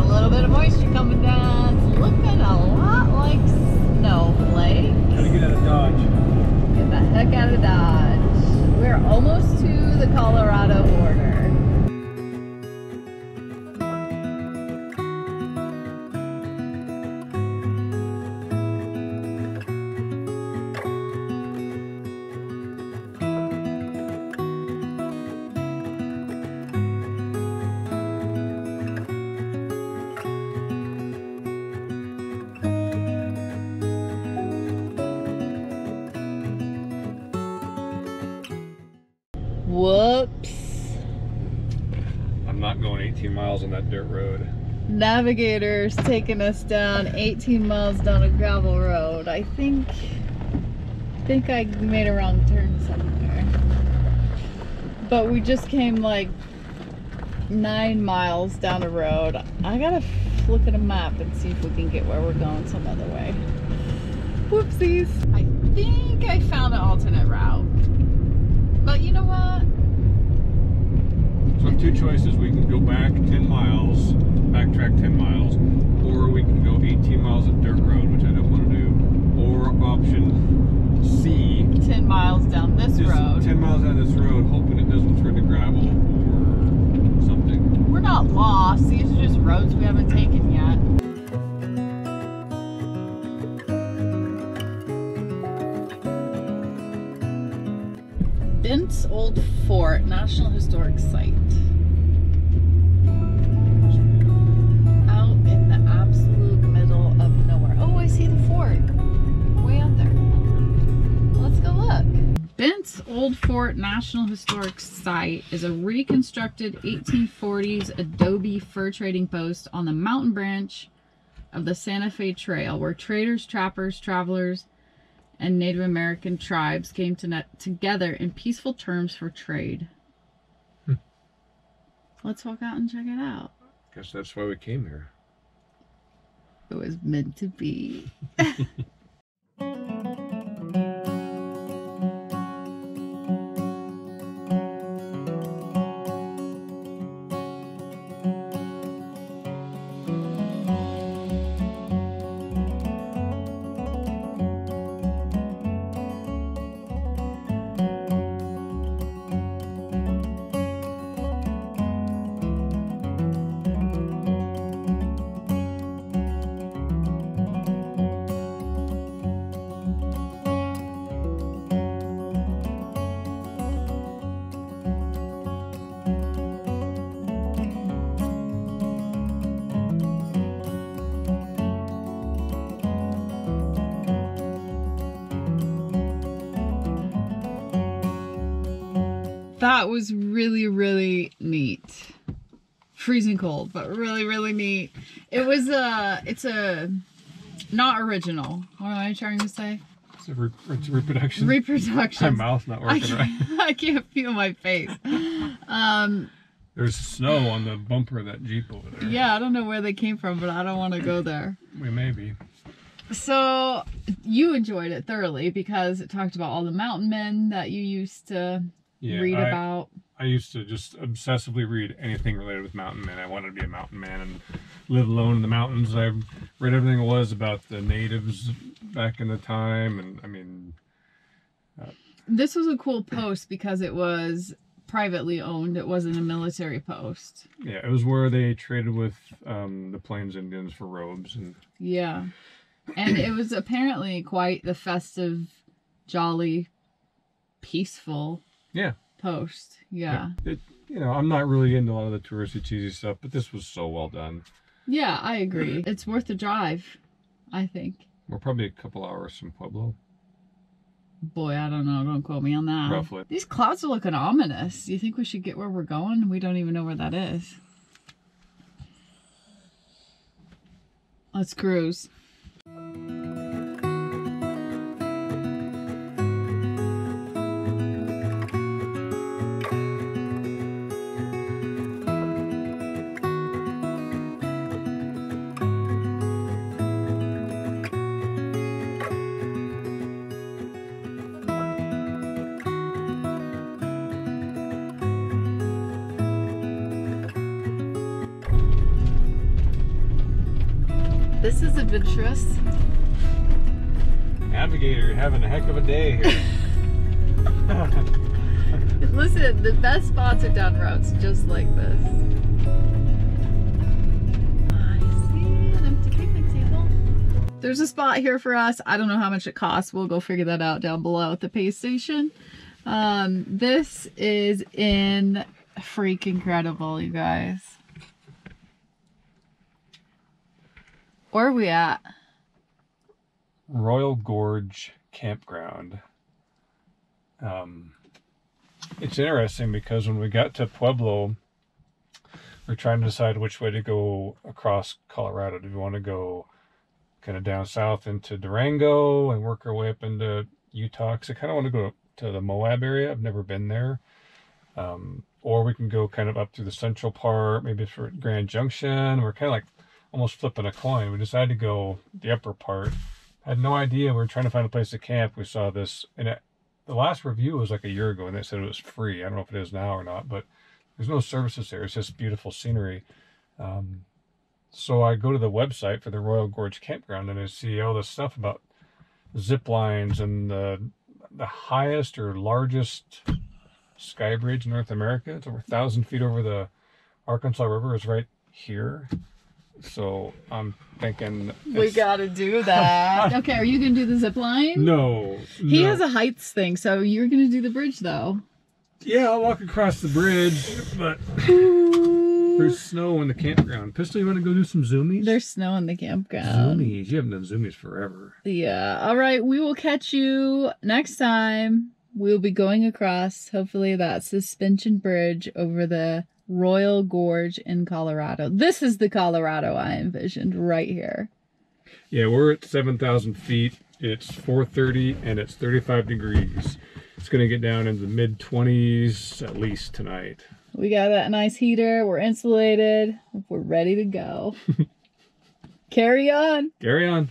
little bit of moisture coming down. It's looking a lot like snowflake. Gotta get out of Dodge. Get the heck out of Dodge. We're almost to the Colorado border. Whoops. I'm not going 18 miles on that dirt road. Navigator's taking us down 18 miles down a gravel road. I think I made a wrong turn somewhere. But we just came like 9 miles down a road. I gotta look at a map and see if we can get where we're going some other way. Whoopsies. I think I found an alternate route. But you know what? So two choices, we can go back 10 miles, backtrack 10 miles, or we can go 18 miles of dirt road, which I don't want to do, or option C. 10 miles down this road. 10 miles down this road, hoping it doesn't turn to gravel or something. We're not lost, these are just roads we haven't taken yet. Bent's Old Fort, National Historic Site. Out in the absolute middle of nowhere. Oh, I see the fort. Way out there. Let's go look. Bent's Old Fort National Historic Site is a reconstructed 1840s adobe fur trading post on the mountain branch of the Santa Fe Trail, where traders, trappers, travelers, and Native American tribes came together in peaceful terms for trade. Let's walk out and check it out. Guess that's why we came here. It was meant to be. That was really, really neat. Freezing cold, but really, really neat. It was it's a not original. What am I trying to say? It's a reproduction. Reproduction. My mouth's not working right. I can't feel my face. There's snow on the bumper of that Jeep over there. Yeah, I don't know where they came from, but I don't want to go there. We may be. So you enjoyed it thoroughly because it talked about all the mountain men that you used to read about. I used to just obsessively read anything related with mountain men. I wanted to be a mountain man and live alone in the mountains. I read everything it was about the natives back in the time, and I mean... This was a cool post because it was privately owned. It wasn't a military post. Yeah, it was where they traded with the Plains Indians for robes. And yeah. And it was apparently quite the festive, jolly, peaceful post. Yeah. You know, I'm not really into a lot of the touristy, cheesy stuff, but this was so well done. Yeah, I agree. It's worth the drive, I think. We're probably a couple hours from Pueblo. Boy, I don't know. Don't quote me on that. Roughly. These clouds are looking ominous. Do you think we should get where we're going? We don't even know where that is. Let's cruise. this is adventurous. Navigator, you're having a heck of a day here. Listen, the best spots are down routes just like this. I see an empty picnic table. There's a spot here for us. I don't know how much it costs. We'll go figure that out down below at the pay station. This is freaking incredible, you guys. Where are we at? Royal Gorge Campground. It's interesting because when we got to Pueblo, we're trying to decide which way to go across Colorado. Do we want to go kind of down south into Durango and work our way up into Utah? Because I kind of want to go to the Moab area. I've never been there. Or we can go kind of up through the central part, maybe for Grand Junction. We're kind of like almost flipping a coin. We decided to go the upper part. I had no idea. We were trying to find a place to camp. We saw this, and the last review was like a year ago, and they said it was free. I don't know if it is now or not, but there's no services there. It's just beautiful scenery. So I go to the website for the Royal Gorge Campground, and I see all this stuff about zip lines and the highest or largest sky bridge in North America. It's over 1,000 feet over the Arkansas River. Is right here. So I'm thinking we gotta do that. Okay, are you gonna do the zip line? No. He has a heights thing, so you're gonna do the bridge though. Yeah, I'll walk across the bridge, but there's snow in the campground. Pistol, you want to go do some zoomies? There's snow in the campground. Zoomies? You haven't done zoomies forever. Yeah. All right, we will catch you next time. We'll be going across, hopefully, that suspension bridge over the Royal Gorge in Colorado. This is the Colorado I envisioned right here. Yeah, we're at 7,000 feet. It's 4:30 and it's 35 degrees. It's going to get down into the mid-20s at least tonight. We got that nice heater. We're insulated. We're ready to go. Carry on. Carry on.